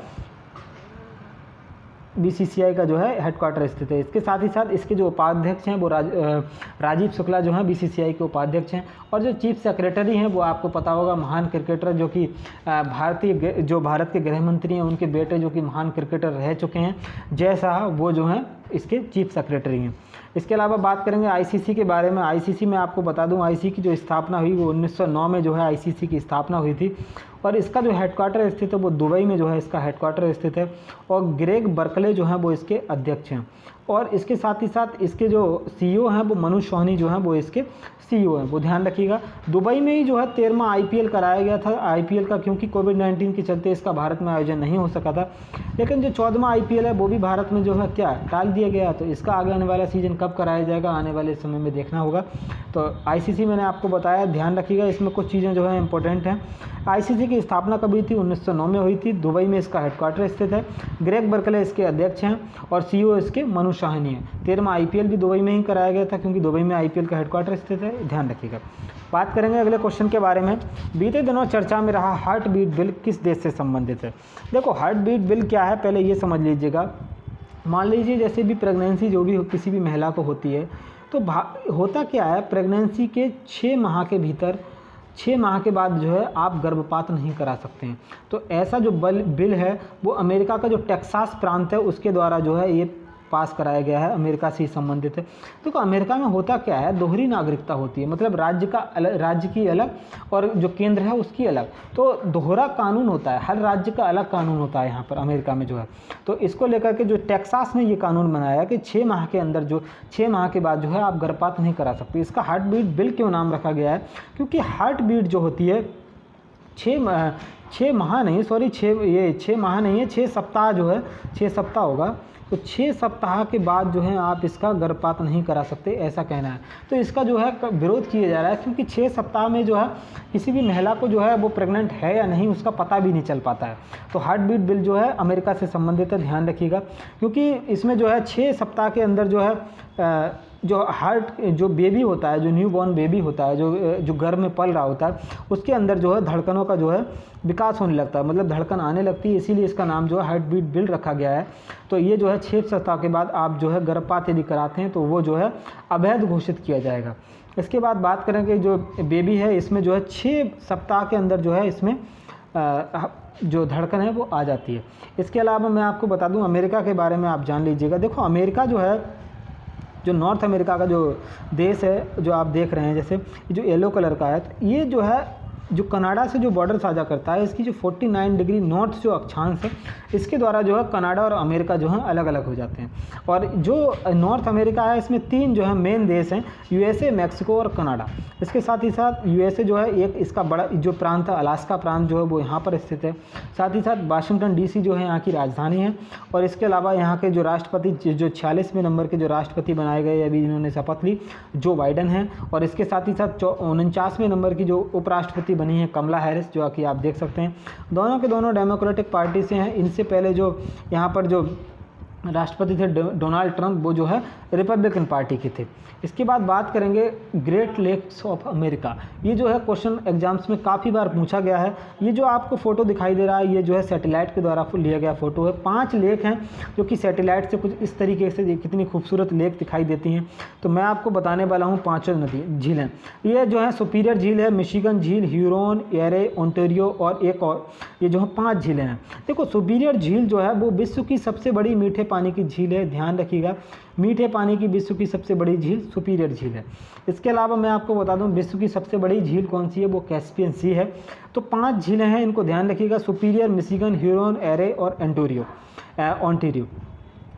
बीसीसीआई का जो है हेडक्वार्टर स्थित है। इसके साथ ही साथ इसके जो उपाध्यक्ष हैं वो राजीव शुक्ला जो हैं बीसीसीआई के उपाध्यक्ष हैं। और जो चीफ सेक्रेटरी हैं वो आपको पता होगा, महान क्रिकेटर जो कि भारत के गृह मंत्री हैं, उनके बेटे जो कि महान क्रिकेटर रह चुके हैं, जय शाह, वो जो हैं इसके चीफ सेक्रेटरी हैं। इसके अलावा बात करेंगे आईसीसी के बारे में। आईसीसी में आपको बता दूं, आईसीसी की जो स्थापना हुई वो 1909 में जो है आईसीसी की स्थापना हुई थी। और इसका जो हेडक्वार्टर स्थित है वो दुबई में जो है इसका हेडक्वार्टर स्थित है। और ग्रेग बर्कले जो हैं वो इसके अध्यक्ष हैं। और इसके साथ ही साथ इसके जो सीईओ हैं वो मनु सोहनी जो हैं वो इसके सीईओ हैं, वो ध्यान रखिएगा। दुबई में ही जो है 13वां आईपीएल कराया गया था। आईपीएल का क्योंकि कोविड-19 के चलते इसका भारत में आयोजन नहीं हो सका था, लेकिन जो 14वां आईपीएल है वो भी भारत में जो है क्या टाल दिया गया। तो इसका आगे आने वाला सीजन कब कराया जाएगा, आने वाले समय में देखना होगा। तो आईसीसी मैंने आपको बताया, ध्यान रखिएगा, इसमें कुछ चीज़ें जो है इंपॉर्टेंट हैं। आईसीसी की स्थापना कब हुई थी? 1909 में हुई थी। दुबई में इसका हेडक्वार्टर स्थित है। ग्रेग बर्कले इसके अध्यक्ष हैं और सीईओ इसके मनु सोहनी हैं। 13वां आईपीएल भी दुबई में ही कराया गया था, क्योंकि दुबई में आईपीएल का हेडक्वार्टर स्थित है, ध्यान रखिएगा। बात करेंगे अगले क्वेश्चन के बारे में। बीते दिनों चर्चा में रहा हार्ट बीट बिल किस देश से संबंधित है? देखो, हार्ट बीट बिल क्या है पहले ये समझ लीजिएगा। मान लीजिए जैसे भी प्रेगनेंसी जो भी किसी भी महिला को होती है, तो होता क्या है, प्रेगनेंसी के 6 माह के भीतर, 6 माह के बाद जो है आप गर्भपात नहीं करा सकते हैं। तो ऐसा जो बिल है वो अमेरिका का जो टेक्सास प्रांत है उसके द्वारा जो है ये पास कराया गया है, अमेरिका से ही संबंधित है। तो अमेरिका में होता क्या है, दोहरी नागरिकता होती है, मतलब राज्य की अलग और जो केंद्र है उसकी अलग। तो दोहरा कानून होता है, हर राज्य का अलग कानून होता है यहाँ पर अमेरिका में जो है। तो इसको लेकर के जो टेक्सास ने ये कानून बनाया कि 6 माह के अंदर जो 6 माह के बाद जो है आप गर्भपात नहीं करा सकते। इसका हार्ट बीट बिल क्यों नाम रखा गया है? क्योंकि हार्ट बीट जो होती है 6 माह नहीं, सॉरी 6 माह नहीं है, 6 सप्ताह जो है, 6 सप्ताह होगा। तो 6 सप्ताह के बाद जो है आप इसका गर्भपात नहीं करा सकते, ऐसा कहना है। तो इसका जो है विरोध किया जा रहा है, क्योंकि 6 सप्ताह में जो है किसी भी महिला को जो है वो प्रेग्नेंट है या नहीं उसका पता भी नहीं चल पाता है। तो हार्ट बीट बिल जो है अमेरिका से संबंधित है, ध्यान रखिएगा। क्योंकि इसमें जो है 6 सप्ताह के अंदर जो है जो बेबी होता है, जो न्यू बॉर्न बेबी होता है, जो गर्भ में पल रहा होता है, उसके अंदर जो है धड़कनों का जो है विकास होने लगता है, मतलब धड़कन आने लगती है, इसीलिए इसका नाम जो है हार्ट बीट बिल रखा गया है। तो ये जो है 6 सप्ताह के बाद आप जो है गर्भपात यदि कराते हैं तो वो जो है अवैध घोषित किया जाएगा। इसके बाद बात करेंगे जो बेबी है, इसमें जो है 6 सप्ताह के अंदर जो है इसमें जो धड़कन है वो आ जाती है। इसके अलावा मैं आपको बता दूं अमेरिका के बारे में आप जान लीजिएगा। देखो, अमेरिका जो है, जो नॉर्थ अमेरिका का जो देश है जो आप देख रहे हैं, जैसे जो येलो कलर का है, तो ये जो है जो कनाडा से जो बॉर्डर साझा करता है, इसकी जो 49 डिग्री नॉर्थ जो अक्षांश है, इसके द्वारा जो है कनाडा और अमेरिका जो है अलग अलग हो जाते हैं। और जो नॉर्थ अमेरिका है इसमें 3 जो है मेन देश हैं, यूएसए, मैक्सिको और कनाडा। इसके साथ ही साथ यूएसए जो है एक इसका बड़ा जो प्रांत है, अलास्का प्रांत जो है वो यहाँ पर स्थित है। साथ ही साथ वाशिंगटन डीसी जो है यहाँ की राजधानी है। और इसके अलावा यहाँ के जो राष्ट्रपति, जो 46वें नंबर के जो राष्ट्रपति बनाए गए अभी जिन्होंने शपथ ली, जो बाइडन हैं। और इसके साथ ही साथ 49वें नंबर की जो उपराष्ट्रपति बनी है कमला हैरिस, जो कि आप देख सकते हैं। दोनों के दोनों डेमोक्रेटिक पार्टी से हैं। इनसे पहले जो यहाँ पर जो राष्ट्रपति थे डोनाल्ड ट्रंप, वो जो है रिपब्लिकन पार्टी के थे। इसके बाद बात करेंगे ग्रेट लेक्स ऑफ अमेरिका। ये जो है क्वेश्चन एग्जाम्स में काफ़ी बार पूछा गया है। ये जो आपको फ़ोटो दिखाई दे रहा है, ये जो है सैटेलाइट के द्वारा लिया गया फ़ोटो है। 5 लेक हैं जो कि सैटेलाइट से कुछ इस तरीके से, कितनी खूबसूरत लेक दिखाई देती हैं। तो मैं आपको बताने वाला हूँ 5 झीलें। ये जो है सुपीरियर झील है, मिशिगन झील, ह्यूरोन, एरे, ओंटारियो और एक और, ये जो है 5 झीलें हैं। देखो, सुपीरियर झील जो है वो विश्व की सबसे बड़ी मीठे पानी की झील है, ध्यान रखिएगा, मीठे पानी की विश्व की सबसे बड़ी झील सुपीरियर झील है। इसके अलावा मैं आपको बता दूं विश्व की सबसे बड़ी झील कौन सी है, वो कैस्पियन सी है। तो 5 झीलें हैं, इनको ध्यान रखिएगा, सुपीरियर, मिशिगन, ह्यूरोन, एरे और ओंटारियो।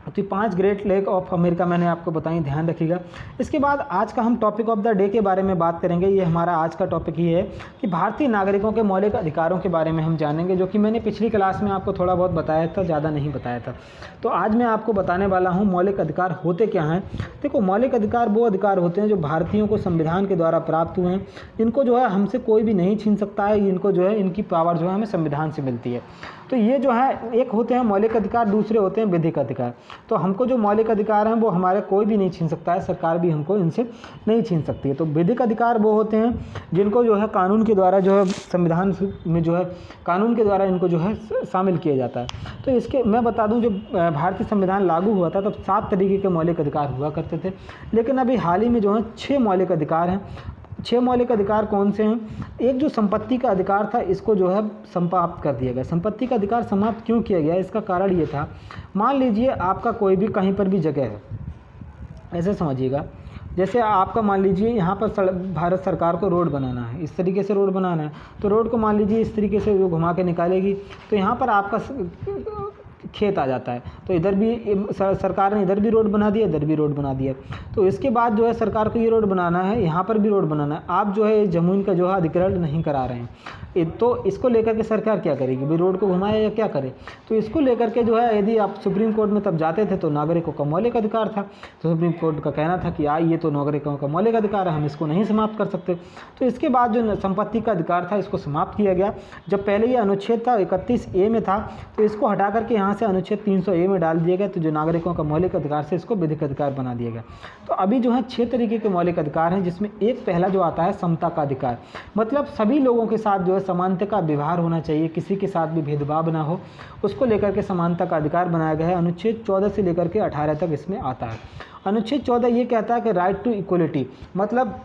तो 5 ग्रेट लेक ऑफ अमेरिका मैंने आपको बताई, ध्यान रखिएगा। इसके बाद आज का हम टॉपिक ऑफ द डे के बारे में बात करेंगे। ये हमारा आज का टॉपिक ये है कि भारतीय नागरिकों के मौलिक अधिकारों के बारे में हम जानेंगे, जो कि मैंने पिछली क्लास में आपको थोड़ा बहुत बताया था, ज़्यादा नहीं बताया था। तो आज मैं आपको बताने वाला हूँ मौलिक अधिकार होते क्या हैं। देखो, मौलिक अधिकार वो अधिकार होते हैं जो भारतीयों को संविधान के द्वारा प्राप्त हुए हैं। इनको जो है हमसे कोई भी नहीं छीन सकता है, इनको जो है इनकी पावर जो है हमें संविधान से मिलती है। तो ये जो है एक होते हैं मौलिक अधिकार, दूसरे होते हैं विधिक अधिकार। तो हमको जो मौलिक अधिकार हैं वो हमारे कोई भी नहीं छीन सकता है, सरकार भी हमको इनसे नहीं छीन सकती है। तो विधिक अधिकार वो होते हैं जिनको जो है कानून के द्वारा जो है संविधान में जो है कानून के द्वारा इनको जो है शामिल किया जाता है। तो इसके मैं बता दूं, जब भारतीय संविधान लागू हुआ था तब 7 तरीके के मौलिक अधिकार हुआ करते थे, लेकिन अभी हाल ही में जो है 6 मौलिक अधिकार हैं। 6 मौलिक अधिकार कौन से हैं? एक जो संपत्ति का अधिकार था, इसको जो है समाप्त कर दिया गया। संपत्ति का अधिकार समाप्त क्यों किया गया? इसका कारण ये था, मान लीजिए आपका कोई भी कहीं पर भी जगह है, ऐसे समझिएगा, जैसे आपका मान लीजिए यहाँ पर भारत सरकार को रोड बनाना है, इस तरीके से रोड बनाना है, तो रोड को मान लीजिए इस तरीके से वो घुमा के निकालेगी, तो यहाँ पर आपका खेत आ जाता है। तो इधर भी सरकार ने इधर भी रोड बना दिया, इधर भी रोड बना दिया। तो इसके बाद जो है सरकार को ये रोड बनाना है, यहाँ पर भी रोड बनाना है, आप जो है ज़मीन का जो है अधिग्रहण नहीं करा रहे हैं। तो इसको लेकर के सरकार क्या करेगी भाई, रोड को घुमाए या क्या करे? तो इसको लेकर के जो है यदि आप सुप्रीम कोर्ट में तब जाते थे तो नागरिकों का मौलिक अधिकार था, तो सुप्रीम कोर्ट का कहना था कि ये तो नागरिकों का मौलिक अधिकार है, हम इसको नहीं समाप्त कर सकते। तो इसके बाद जो संपत्ति का अधिकार था इसको समाप्त किया गया। जब पहले ये अनुच्छेद था 31A में था, तो इसको हटा करके यहाँ से अनुच्छेद 300A में डाल दिया गया। तो जो नागरिकों का मौलिक अधिकार से इसको विधिक अधिकार बना दिया गया। तो अभी जो है 6 तरीके के मौलिक अधिकार हैं, जिसमें एक पहला जो आता है समता का अधिकार, मतलब सभी लोगों के साथ जो है समानता का व्यवहार होना चाहिए, किसी के साथ भी भेदभाव ना हो, उसको लेकर के समानता का अधिकार बनाया गया है। अनुच्छेद 14 से लेकर के 18 तक इसमें आता है। अनुच्छेद 14 ये कहता है कि राइट टू इक्वलिटी, मतलब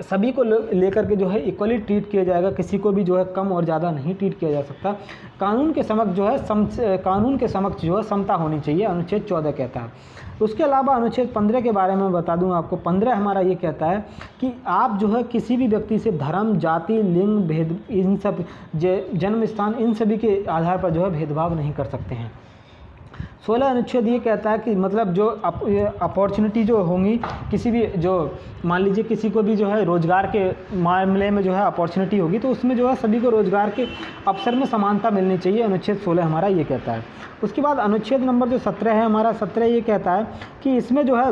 सभी को लेकर के जो है इक्वली ट्रीट किया जाएगा, किसी को भी जो है कम और ज़्यादा नहीं ट्रीट किया जा सकता। कानून के समक्ष जो है कानून के समक्ष जो है समता होनी चाहिए, अनुच्छेद 14 कहता है। उसके अलावा अनुच्छेद 15 के बारे में बता दूं आपको। 15 हमारा ये कहता है कि आप जो है किसी भी व्यक्ति से धर्म, जाति, लिंग, भेद, इन सब जन्म स्थान, इन सभी के आधार पर जो है भेदभाव नहीं कर सकते हैं। 16 अनुच्छेद ये कहता है कि मतलब जो अपॉर्चुनिटी जो होंगी, किसी भी जो मान लीजिए किसी को भी जो है रोज़गार के मामले में जो है अपॉर्चुनिटी होगी, तो उसमें जो है सभी को रोज़गार के अवसर में समानता मिलनी चाहिए। अनुच्छेद 16 हमारा ये कहता है। उसके बाद अनुच्छेद नंबर जो 17 है हमारा, 17 ये कहता है कि इसमें जो है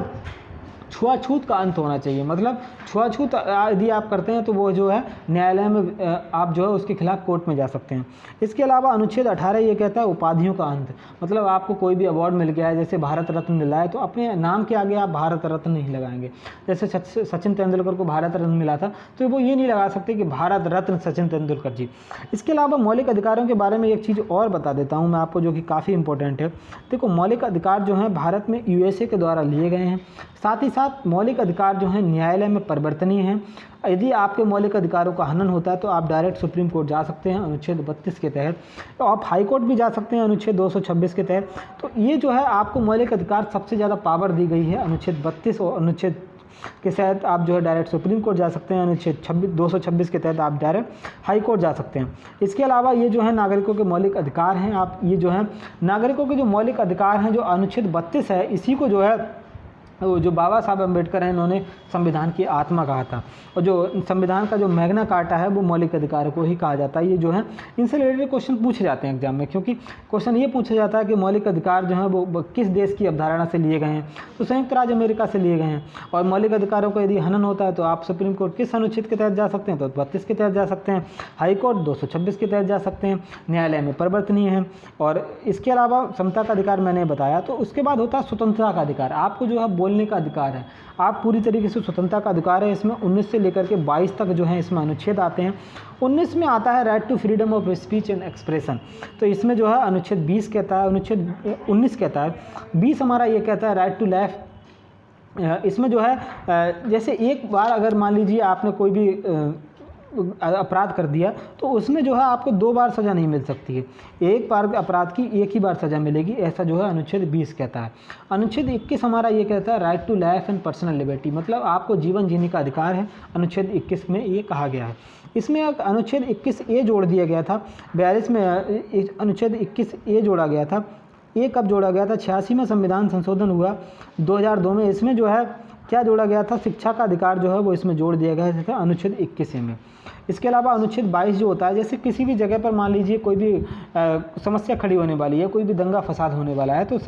छुआछूत का अंत होना चाहिए। मतलब छुआछूत यदि आप करते हैं तो वो जो है न्यायालय में आप जो है उसके खिलाफ कोर्ट में जा सकते हैं। इसके अलावा अनुच्छेद 18 ये कहता है उपाधियों का अंत, मतलब आपको कोई भी अवार्ड मिल गया है, जैसे भारत रत्न मिला है, तो अपने नाम के आगे आप भारत रत्न नहीं लगाएंगे। जैसे सचिन तेंदुलकर को भारत रत्न मिला था, तो वो ये नहीं लगा सकते कि भारत रत्न सचिन तेंदुलकर जी। इसके अलावा मौलिक अधिकारों के बारे में एक चीज़ और बता देता हूँ मैं आपको, जो कि काफ़ी इंपॉर्टेंट है। देखो, मौलिक अधिकार जो हैं भारत में USA के द्वारा लिए गए हैं। साथ ही साथ मौलिक अधिकार जो हैं न्यायालय में परिवर्तनीय हैं। यदि आपके मौलिक अधिकारों का हनन होता है तो आप डायरेक्ट सुप्रीम कोर्ट जा सकते हैं अनुच्छेद 32 के तहत, तो आप हाई कोर्ट भी जा सकते हैं अनुच्छेद 226 के तहत। तो ये जो है आपको मौलिक अधिकार सबसे ज़्यादा पावर दी गई है अनुच्छेद 32 और अनुच्छेद के तहत आप जो है डायरेक्ट सुप्रीम कोर्ट जा सकते हैं। अनुच्छेद 226 के तहत आप डायरेक्ट हाई कोर्ट जा सकते हैं। इसके अलावा ये जो है नागरिकों के मौलिक अधिकार हैं, आप ये जो है नागरिकों के जो मौलिक अधिकार हैं, जो अनुच्छेद 32 है, इसी को जो है जो बाबा साहब अम्बेडकर हैं, इन्होंने संविधान की आत्मा कहा था। और जो संविधान का जो मैग्ना कार्टा है वो मौलिक अधिकार को ही कहा जाता है। ये जो है इनसे रिलेटेड क्वेश्चन पूछे जाते हैं एग्जाम में, क्योंकि क्वेश्चन ये पूछा जाता है कि मौलिक अधिकार जो है वो किस देश की अवधारणा से लिए गए हैं, तो संयुक्त राज्य अमेरिका से लिए गए हैं। और मौलिक अधिकारों का यदि हनन होता है तो आप सुप्रीम कोर्ट किस अनुच्छेद के तहत जा सकते हैं, तो 32 के तहत जा सकते हैं। हाई कोर्ट 226 के तहत जा सकते हैं। न्यायालय में परिवर्तनीय है। और इसके अलावा समता का अधिकार मैंने बताया। तो उसके बाद होता है स्वतंत्रता का अधिकार, आपको जो है बोलने का अधिकार है, आप पूरी तरीके से स्वतंत्रता का अधिकार है। इसमें 19 से लेकर के 22 तक जो है इसमें अनुच्छेद आते हैं। 19 में आता है right to freedom of speech and expression, तो इसमें जो है अनुच्छेद 20 कहता है, अनुच्छेद 19 कहता है। 20 हमारा ये कहता है राइट टू लाइफ। इसमें जो है जैसे एक बार अगर मान लीजिए आपने कोई भी अपराध कर दिया तो उसमें जो है आपको 2 बार सज़ा नहीं मिल सकती है, एक बार अपराध की एक ही बार सज़ा मिलेगी, ऐसा जो है अनुच्छेद 20 कहता है। अनुच्छेद 21 हमारा ये कहता है right to life and personal liberty, मतलब आपको जीवन जीने का अधिकार है, अनुच्छेद 21 में ये कहा गया है। इसमें एक अनुच्छेद 21A जोड़ दिया गया था, 42 में अनुच्छेद 21A जोड़ा गया था। ये कब जोड़ा गया था? 86 में संविधान संशोधन हुआ 2002 में, इसमें जो है क्या जोड़ा गया था? शिक्षा का अधिकार जो है वो इसमें जोड़ दिया गया था अनुच्छेद 21 में। इसके अलावा अनुच्छेद 22 जो होता है, जैसे किसी भी जगह पर मान लीजिए कोई भी समस्या खड़ी होने वाली है, कोई भी दंगा फसाद होने वाला है, तो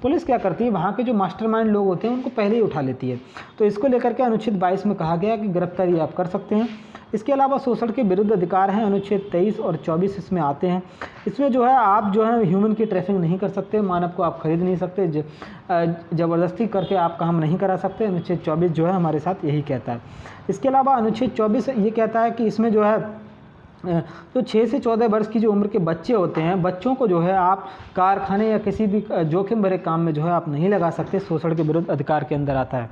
पुलिस क्या करती है, वहाँ के जो मास्टरमाइंड लोग होते हैं उनको पहले ही उठा लेती है। तो इसको लेकर के अनुच्छेद 22 में कहा गया कि गिरफ्तारी आप कर सकते हैं। इसके अलावा शोषण के विरुद्ध अधिकार हैं, अनुच्छेद 23 और 24 इसमें आते हैं। इसमें जो है आप जो है ह्यूमन की ट्रैफिकिंग नहीं कर सकते, मानव को आप खरीद नहीं सकते, ज़बरदस्ती करके आप काम नहीं करा सकते। अनुच्छेद 24 जो है हमारे साथ यही कहता है। इसके अलावा अनुच्छेद 24 ये कहता है कि इसमें जो है तो 6 से 14 वर्ष की जो उम्र के बच्चे होते हैं, बच्चों को जो है आप कारखाने या किसी भी जोखिम भरे काम में जो है आप नहीं लगा सकते, शोषण के विरुद्ध अधिकार के अंदर आता है।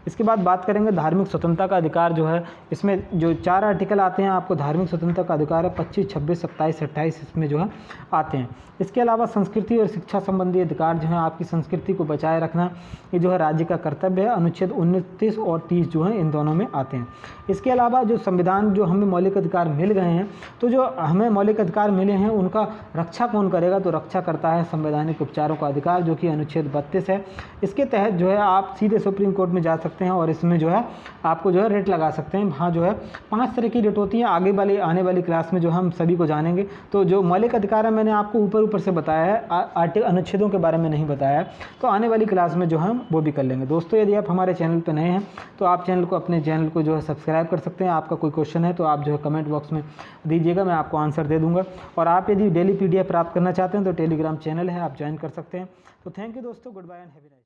इसके बाद बात करेंगे धार्मिक स्वतंत्रता का अधिकार जो है, इसमें जो 4 आर्टिकल आते हैं आपको धार्मिक स्वतंत्रता का अधिकार है, 25, 26, 27, 28 इसमें जो है आते हैं। इसके अलावा संस्कृति और शिक्षा संबंधी अधिकार जो है, आपकी संस्कृति को बचाए रखना ये जो है राज्य का कर्तव्य है, अनुच्छेद 29 और 30 जो है इन दोनों में आते हैं। इसके अलावा जो संविधान जो हमें मौलिक अधिकार मिल गए हैं, तो जो हमें मौलिक अधिकार मिले हैं उनका रक्षा कौन करेगा? तो रक्षा करता है संवैधानिक उपचारों का अधिकार, जो कि अनुच्छेद 32 है। इसके तहत जो है आप सीधे सुप्रीम कोर्ट में जा सकते हैं और इसमें जो है आपको जो है रेट लगा सकते हैं। वहाँ जो है 5 तरह की रेट होती हैं, आने वाली क्लास में जो हम सभी को जानेंगे। तो जो मौलिक अधिकार है मैंने आपको ऊपर से बताया है, अनुच्छेदों के बारे में नहीं बताया है, तो आने वाली क्लास में जो हम वो भी कर लेंगे। दोस्तों यदि आप हमारे चैनल पर नए हैं तो आप अपने चैनल को जो है सब्सक्राइब कर सकते हैं। आपका कोई क्वेश्चन है तो आप जो है कमेंट बॉक्स में दीजिएगा, मैं आपको आंसर दे दूँगा। और आप यदि डेली PDF प्राप्त करना चाहते हैं तो टेलीग्राम चैनल है, आप ज्वाइन कर सकते हैं। तो थैंक यू दोस्तों, goodbye and have a nice day.